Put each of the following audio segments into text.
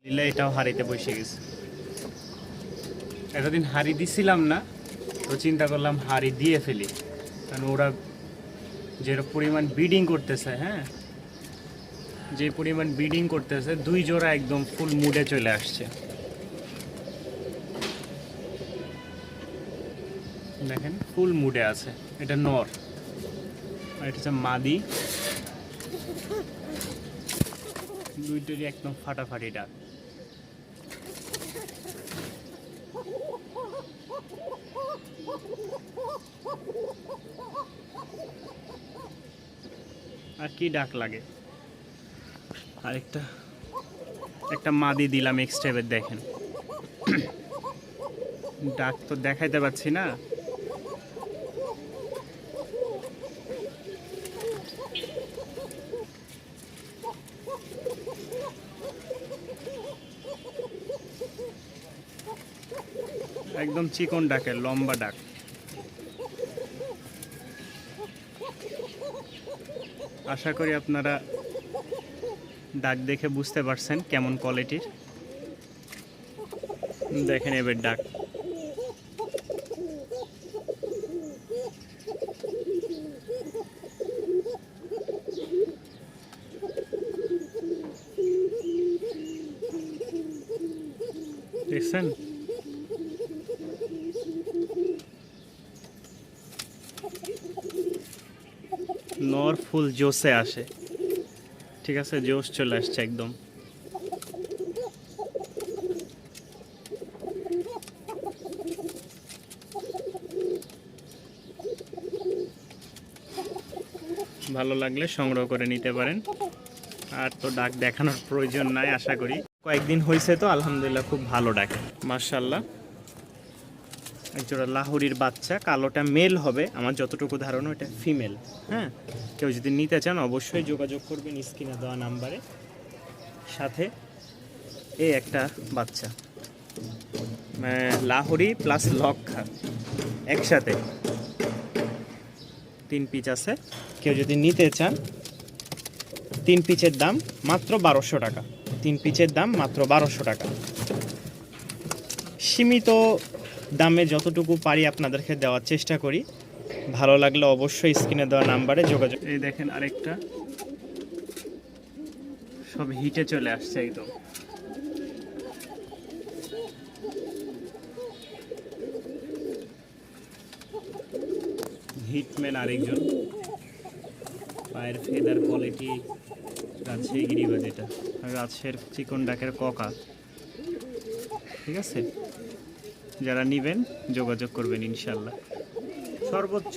দিলে এটাও হারিতে বসে গেছে। এতদিন হাড়ি দিছিলাম না, তো চিন্তা করলাম হাড়ি দিয়ে ফেলি, কারণ ওরা যে পরিমাণ ব্রিডিং করতেছে, হ্যাঁ যে পরিমাণ ব্রিডিং করতেছে, 2 জোড়া একদম ফুল মুডে চলে আসছে। দেখেন ফুল মুডে আছে। এটা নর আর এটা হচ্ছে মাদি, দুইটারই একদম ফাটাফাটি ডাক। আর কি ডাক লাগে। আরেকটা একটা মাদি দিলাম এক্সট্রাবের, দেখেন ডাক তো দেখাইতে পারছি না। একদম চিকন ডাকের, লম্বা ডাক। আশা করি আপনারা ডাক দেখে বুঝতে পারছেন কেমন কোয়ালিটির। দেখেন এবার ডাক। দেখছেন নর ফুল জোসে আসে, ঠিক আছে, জোশ চলে আসছে একদম। ভালো লাগলে সংগ্রহ করে নিতে পারেন। আর তো ডাক দেখানোর প্রয়োজন নাই, আশা করি কয়েকদিন হয়েছে তো আলহামদুলিল্লাহ খুব ভালো ডাকে মাশাআল্লাহ। একজোড়া লাহোরির বাচ্চা, কালোটা মেল হবে আমার যতটুকু ধারণা, এটা ফিমেল। হ্যাঁ, কেউ যদি নিতে চান অবশ্যই যোগাযোগ করবেন স্ক্রিনে দেওয়া নাম্বারে। সাথে এই একটা বাচ্চা, লাহোরি প্লাস লক্ষা একসাথে 3 পিচ আছে। কেউ যদি নিতে চান 3 পিচের দাম মাত্র 1200 টাকা। 3 পিচের দাম মাত্র 1200 টাকা। সীমিত দামে যতটুকু পারি আপনাদেরকে দেওয়ার চেষ্টা করি। ভালো লাগলে অবশ্যই স্ক্রিনে দেওয়া নাম্বারে যোগাযোগ। এই দেখেন আরেকটা, সব হিটে চলে আসছে একদম। হিটম্যান আরেকজন, পায়ের ফেদার কোয়ালিটি রাজশাহী গিরিবাজ, এটা রাজশাহীর চিকন ডাকের ককা, ঠিক আছে। যারা নেবেন যোগাযোগ করবেন ইনশাল্লাহ। সর্বোচ্চ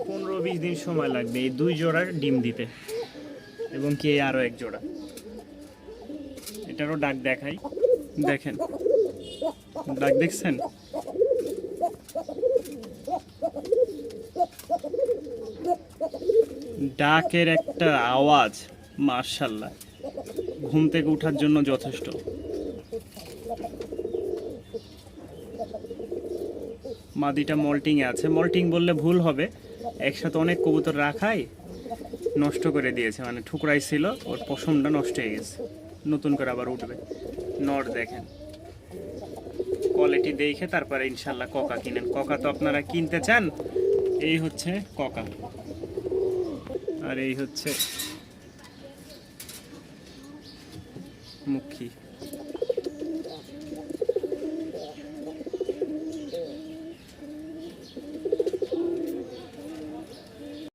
15-20 দিন সময় লাগবে এই 2 জোড়ার ডিম দিতে, এবং কি আরও 1 জোড়া। এটারও ডাক দেখাই, দেখেন ডাক দেখছেন। ডাকের একটা আওয়াজ মাশাআল্লাহ, ঘুম থেকে ওঠার জন্য যথেষ্ট। মাদিটা মল্টিংয়ে আছে, মল্টিং বললে ভুল হবে, একসাথে অনেক কবুতর রাখাই নষ্ট করে দিয়েছে, মানে ঠুকরাই ছিল, ওর পশমটা নষ্ট হয়ে গেছে, নতুন করে আবার উঠবে। নর দেখেন, কোয়ালিটি দেখে তারপরে ইনশাল্লাহ ককা কিনেন। ককা তো আপনারা কিনতে চান। এই হচ্ছে ককা, আর এই হচ্ছে মুখী।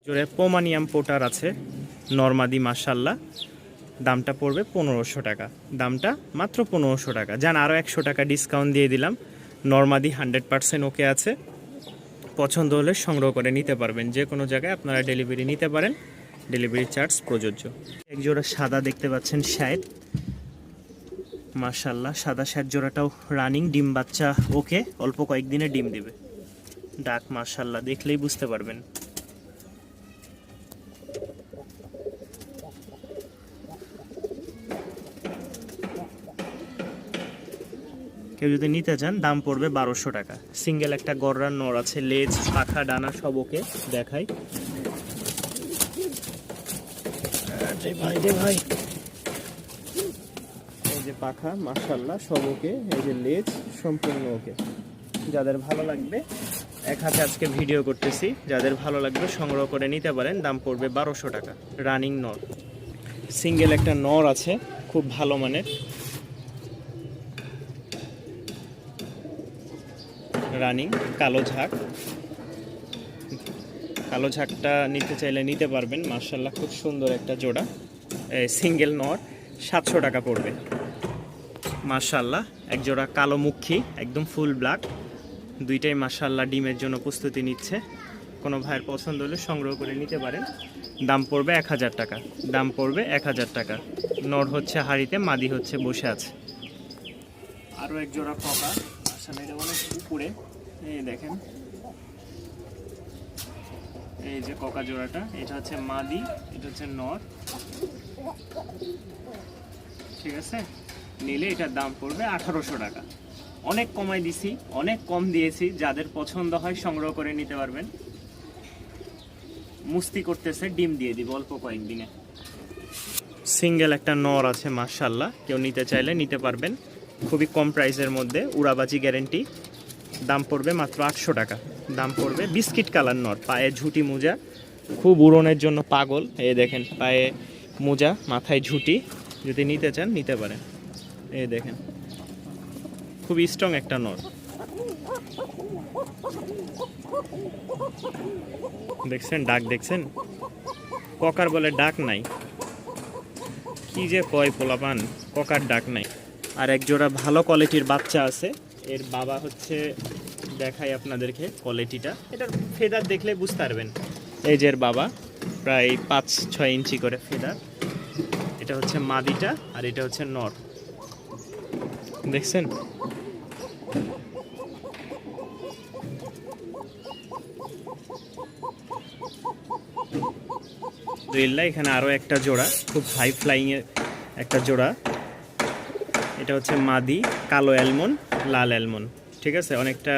জোরে পোমানিয়াম পোটার আছে নরমাদি মাশাআল্লাহ। দামটা পড়বে 1500 টাকা। দামটা মাত্র 1500 টাকা। যান আরও 100 টাকা ডিসকাউন্ট দিয়ে দিলাম। নরমাদি 100% ওকে আছে। পছন্দ হলে সংগ্রহ করে নিতে পারবেন। যে কোনো জায়গায় আপনারা ডেলিভারি নিতে পারেন, ডেলিভারি চার্জ প্রযোজ্য। এক জোড়া সাদা দেখতে পাচ্ছেন শায়েদ মাশাআল্লাহ। সাদা শায়েদ জোড়াটাও রানিং, ডিম বাচ্চা ওকে, অল্প কয়েকদিনে ডিম দিবে। ডাক মাশাআল্লাহ দেখলেই বুঝতে পারবেন। কেউ যদি নিতে চান দাম পড়বে 1200 টাকা। সিঙ্গেল একটা গররার নর আছে, লেজ পাখা ডানা সব ওকে। দেখাই ভাই রে ভাই, এই যে পাখা মাশাআল্লাহ সব ওকে, এই যে লেজ সম্পূর্ণ ওকে। যাদের ভালো লাগবে, এক হাতে আজকে ভিডিও করতেছি, যাদের ভালো লাগবে সংগ্রহ করে নিতে পারেন। দাম পড়বে 1200 টাকা। রানিং নর, সিঙ্গেল একটা নর আছে খুব ভালো মানের, রানিং কালো ঝাঁক। কালো ঝাঁকটা নিতে চাইলে নিতে পারবেন, মাশাআল্লাহ খুব সুন্দর একটা জোড়া। সিঙ্গেল নর 700 টাকা পড়বে। মাশাআল্লাহ এক জোড়া কালো মুখী, একদম ফুল ব্ল্যাক, দুইটাই মাশাআল্লাহ ডিমের জন্য প্রস্তুতি নিচ্ছে। কোনো ভাইয়ের পছন্দ হলে সংগ্রহ করে নিতে পারেন। দাম পড়বে 1000 টাকা। দাম পড়বে 1000 টাকা। নর হচ্ছে হাড়িতে, মাদি হচ্ছে বসে আছে। আরও এক জোড়া ককা, আসলে এটা অনেক উপরে, এই দেখেন, এই যে ককা জোড়াটা, এটা হচ্ছে মাদি, এটা হচ্ছে নর। ঠিক আছে, নিলে এটার দাম পড়বে 1800 টাকা। অনেক কমাই দিছি, অনেক কম দিয়েছি, যাদের পছন্দ হয় সংগ্রহ করে নিতে পারবেন। মুস্তি করতেছে, ডিম দিয়ে দিব অল্প কয়েকদিনে। সিঙ্গেল একটা নর আছে মাশাআল্লাহ, কেউ নিতে চাইলে নিতে পারবেন, খুবই কম প্রাইসের মধ্যে, উড়াবাজি গ্যারেন্টি। দাম পড়বে মাত্র 800 টাকা। দাম পড়বে। বিস্কিট কালার নর, পায়ে ঝুটি মোজা, খুব উড়নের জন্য পাগল। এই দেখেন পায়ে মোজা, মাথায় ঝুটি, যদি নিতে চান নিতে পারেন। এই দেখেন খুব স্ট্রং একটা নর। দেখছেন ডাক, দেখছেন ককার বলে ডাক নাই, কি যে কয় পোলাপান, ককার ডাক নাই। আর এক জোড়া ভালো কোয়ালিটির বাচ্চা আছে, এর বাবা হচ্ছে, দেখাই আপনাদেরকে কোয়ালিটিটা, এটার ফেদার দেখলে বুঝতে পারবেন। এই যে এর বাবা, প্রায় 5-6 ইঞ্চি করে ফেদার। এটা হচ্ছে মাদিটা, আর এটা হচ্ছে নর, দেখছেন। এখানে আরো একটা জোড়া, খুব হাই ফ্লাইং এর একটা জোড়া। এটা হচ্ছে মাদি, কালো অ্যালমন্ড, লাল অ্যালমন্ড। ঠিক আছে, অনেকটা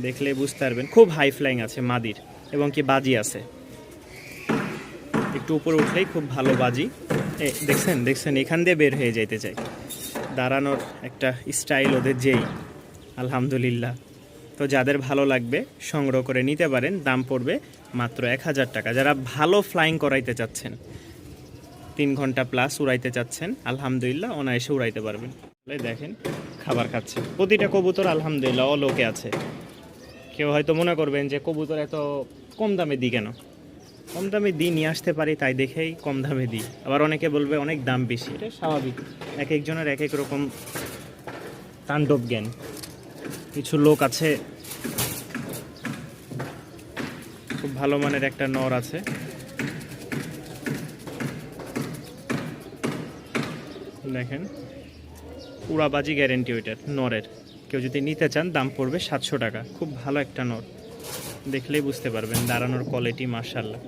দেখলে বুঝতে পারবেন, খুব হাই ফ্লাইং আছে মাদির, এবং কি বাজি আছে, একটু উপরে উঠলেই খুব ভালো বাজি। দেখছেন, দেখছেন এখান দিয়ে বের হয়ে যাইতে চাই, দাঁড়ানোর একটা স্টাইল ওদের যেই, আলহামদুলিল্লাহ। তো যাদের ভালো লাগবে সংগ্রহ করে নিতে পারেন। দাম পড়বে মাত্র 1000 টাকা। যারা ভালো ফ্লাইং করাইতে চাচ্ছেন, 3 ঘন্টা প্লাস উড়াইতে চাচ্ছেন, আলহামদুলিল্লাহ অনায়াসে উড়াইতে পারবেন। দেখেন খাবার খাচ্ছে প্রতিটা কবুতর, আলহামদুলিল্লাহ অলোকে আছে। কেউ হয়তো মনে করবেন যে কবুতর এত কম দামে দিই কেন? কম দামে দিই, নিয়ে আসতে পারি তাই দেখেই কম দামে দিই। আবার অনেকে বলবে অনেক দাম বেশি, এটা স্বাভাবিক, এক একজনের এক এক রকম তাণ্ডব জ্ঞান। কিছু লোক আছে, খুব ভালো মানের একটা নর আছে, দেখেন উড়াবাজি গ্যারেন্টি ওইটার নরের। কেউ যদি নিতে চান দাম পড়বে 700 টাকা। খুব ভালো একটা নর, দেখলেই বুঝতে পারবেন দাঁড়ানোর কোয়ালিটি মাশাআল্লাহ।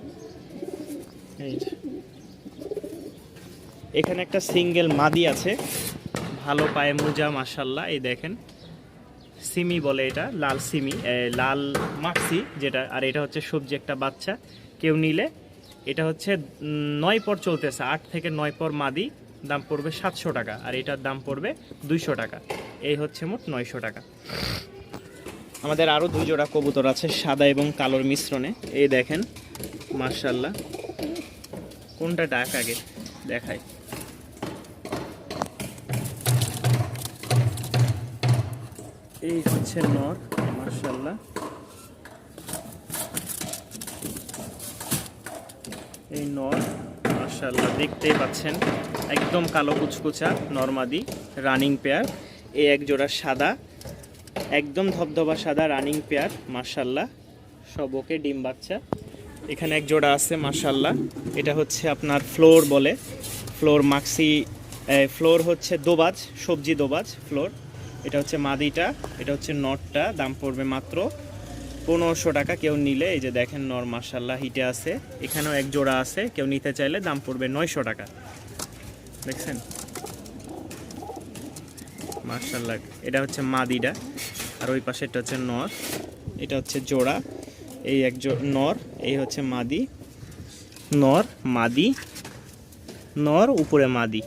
এই এখানে একটা সিঙ্গেল মাদি আছে, ভালো পায়ে মোজা মাশাআল্লাহ। এই দেখেন সিমি বলে এটা, লাল সিমি, লাল মাক্সি যেটা। আর এটা হচ্ছে সবজি একটা বাচ্চা, কেউ নিলে এটা হচ্ছে 9 পর চলতেছে, 8 থেকে 9 পর মাদি। দাম পড়বে 700 টাকা, আর এটার দাম পড়বে 200 টাকা। এই হচ্ছে মোট 900 টাকা। আমাদের আরও 2 জোড়া কবুতর আছে, সাদা এবং কালোর মিশ্রণে। এই দেখেন মাশাআল্লাহ, কোনটা ডাক আগে দেখায়। এই হচ্ছে নর মাশাআল্লাহ, এই নর মাশাআল্লাহ দেখতেই পাচ্ছেন, একদম কালো কুচকুচা নরমাদি, রানিং পেয়ার। এই এক জোড়া সাদা, একদম ধবধবা সাদা রানিং পেয়ার মাশাআল্লাহ, সব ওকে, ডিম বাচ্চা। এখানে এক জোড়া আছে মাশাআল্লাহ, এটা হচ্ছে আপনার ফ্লোর বলে, ফ্লোর মাক্সি, ফ্লোর হচ্ছে দোবাজ, সবজি দোবাজ ফ্লোর। এটা হচ্ছে মাদিটা, এটা হচ্ছে নটটা। দাম পড়বে মাত্র 1500 টাকা কেউ নিলে। এই যে দেখেন নর মাশাআল্লাহ হিটে আছে। এখানেও এক জোড়া আছে, কেউ নিতে চাইলে দাম পড়বে 900 টাকা। দেখছেন মাশাআল্লাহ, এটা হচ্ছে মাদিটা, আর ওই পাশেরটা হচ্ছে নর। এটা হচ্ছে জোড়া, এই এক নর, এই হচ্ছে মাদি, নর মাদি, নর উপরে মাদি।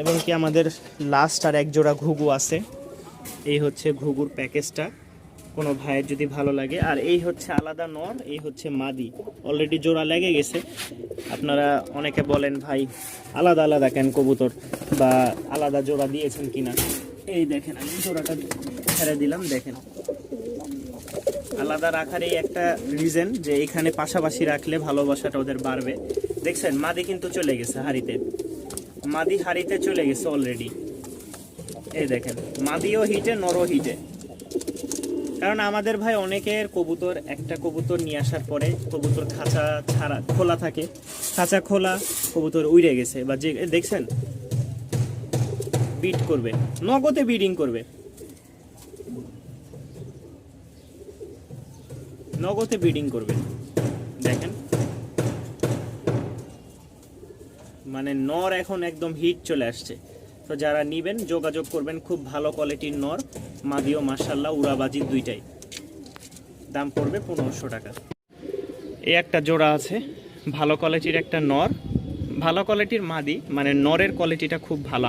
এবং কি আমাদের লাস্ট আর এক জোড়া ঘুঘু আছে। এই হচ্ছে ঘুঘুর প্যাকেজটা, কোনো ভাইয়ের যদি ভালো লাগে। আর এই হচ্ছে আলাদা নর, এই হচ্ছে মাদি, অলরেডি জোড়া লেগে গেছে। আপনারা অনেকে বলেন ভাই আলাদা আলাদা কেন কবুতর, বা আলাদা জোড়া দিয়েছেন কিনা। এই দেখেন আমি জোড়াটা ছেড়ে দিলাম, দেখেন আলাদা রাখার এই একটা রিজন যে এখানে পাশাপাশি রাখলে ভালোবাসাটা ওদের বাড়বে। দেখছেন মাদি কিন্তু চলে গেছে হাড়িতে, মাদি হাড়িতে চলে গেছে অলরেডি। এই দেখেন মাদিও হিটে নরও হিটে। কারণ আমাদের ভাই অনেকের কবুতর, একটা কবুতর নিয়ে আসার পরে কবুতর খাঁচা ছাড়া খোলা থাকে, খাঁচা খোলা কবুতর উড়ে গেছে, বা যে দেখছেন বিট করবে, নগদে বিডিং করবে, নগদে বিডিং করবে। দেখেন মানে নর এখন একদম হিট চলে আসছে। তো যারা নিবেন যোগাযোগ করবেন, খুব ভালো কোয়ালিটির নর, মাদিও মাশাআল্লাহ উড়াবাজি দুইটাই। দাম পড়বে 1500 টাকা। এই একটা জোড়া আছে, ভালো কোয়ালিটির একটা নর, ভালো কোয়ালিটির মাদি, মানে নরের কোয়ালিটিটা খুব ভালো।